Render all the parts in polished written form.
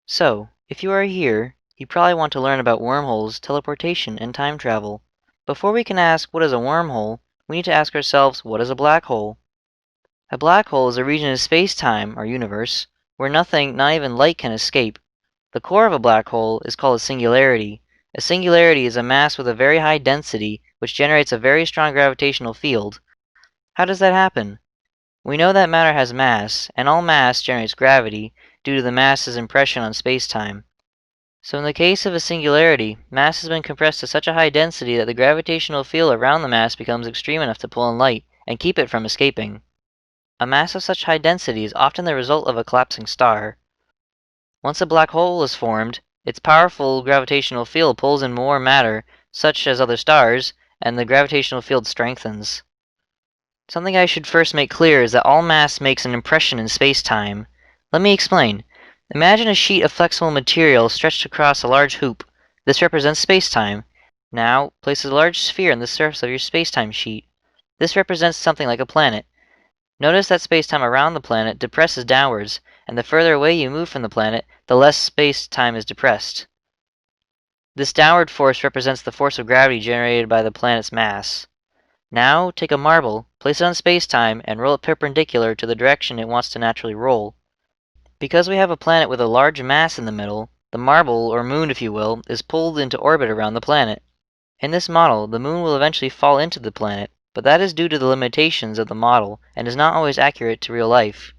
So, if you are here, you probably want to learn about wormholes, teleportation, and time travel. Before we can ask what is a wormhole, we need to ask ourselves what is a black hole? A black hole is a region of space-time, or universe, where nothing, not even light, can escape. The core of a black hole is called a singularity. A singularity is a mass with a very high density, which generates a very strong gravitational field. How does that happen? We know that matter has mass, and all mass generates gravity due to the mass's impression on space-time. So in the case of a singularity, mass has been compressed to such a high density that the gravitational field around the mass becomes extreme enough to pull in light and keep it from escaping. A mass of such high density is often the result of a collapsing star. Once a black hole is formed, its powerful gravitational field pulls in more matter, such as other stars, and the gravitational field strengthens. Something I should first make clear is that all mass makes an impression in space-time. Let me explain. Imagine a sheet of flexible material stretched across a large hoop. This represents space-time. Now, place a large sphere on the surface of your space-time sheet. This represents something like a planet. Notice that space-time around the planet depresses downwards, and the further away you move from the planet, the less space-time is depressed. This downward force represents the force of gravity generated by the planet's mass. Now, take a marble, place it on space-time, and roll it perpendicular to the direction it wants to naturally roll. Because we have a planet with a large mass in the middle, the marble, or moon if you will, is pulled into orbit around the planet. In this model, the moon will eventually fall into the planet, but that is due to the limitations of the model and is not always accurate to real life.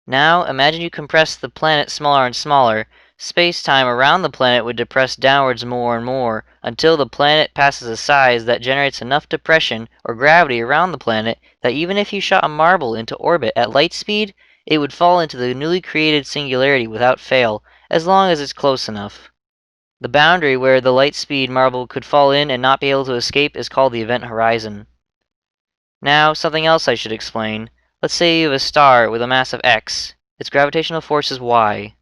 Now, imagine you compress the planet smaller and smaller. Space-time around the planet would depress downwards more and more, until the planet passes a size that generates enough depression or gravity around the planet that even if you shot a marble into orbit at light speed, it would fall into the newly created singularity without fail, as long as it's close enough. The boundary where the light speed marble could fall in and not be able to escape is called the event horizon. Now, something else I should explain. Let's say you have a star with a mass of x. Its gravitational force is y.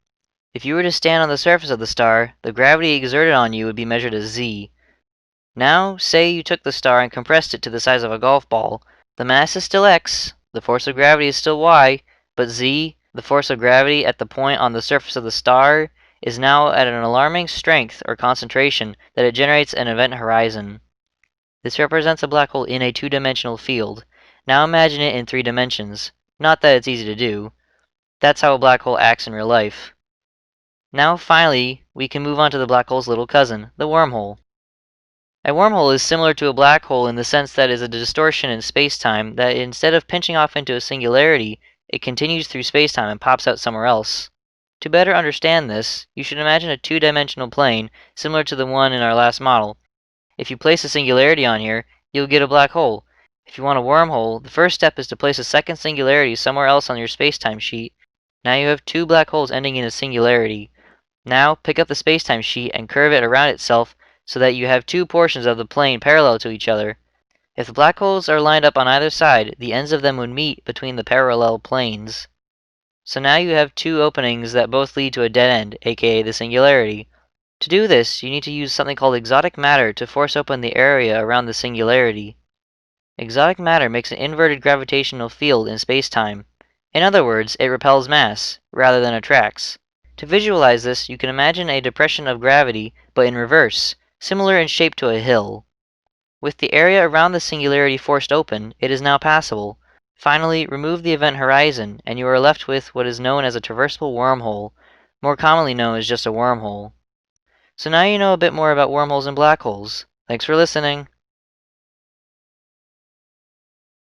If you were to stand on the surface of the star, the gravity exerted on you would be measured as z. Now, say you took the star and compressed it to the size of a golf ball. The mass is still x, the force of gravity is still y, but z, the force of gravity at the point on the surface of the star, is now at an alarming strength or concentration that it generates an event horizon. This represents a black hole in a two-dimensional field. Now imagine it in 3 dimensions. Not that it's easy to do. That's how a black hole acts in real life. Now finally, we can move on to the black hole's little cousin, the wormhole. A wormhole is similar to a black hole in the sense that it is a distortion in space-time that instead of pinching off into a singularity, it continues through space-time and pops out somewhere else. To better understand this, you should imagine a two-dimensional plane similar to the one in our last model. If you place a singularity on here, you'll get a black hole. If you want a wormhole, the first step is to place a second singularity somewhere else on your spacetime sheet. Now you have 2 black holes ending in a singularity. Now pick up the spacetime sheet and curve it around itself so that you have 2 portions of the plane parallel to each other. If the black holes are lined up on either side, the ends of them would meet between the parallel planes. So now you have 2 openings that both lead to a dead end, aka the singularity. To do this, you need to use something called exotic matter to force open the area around the singularity. Exotic matter makes an inverted gravitational field in space-time. In other words, it repels mass, rather than attracts. To visualize this, you can imagine a depression of gravity, but in reverse, similar in shape to a hill. With the area around the singularity forced open, it is now passable. Finally, remove the event horizon, and you are left with what is known as a traversable wormhole, more commonly known as just a wormhole. So now you know a bit more about wormholes and black holes. Thanks for listening.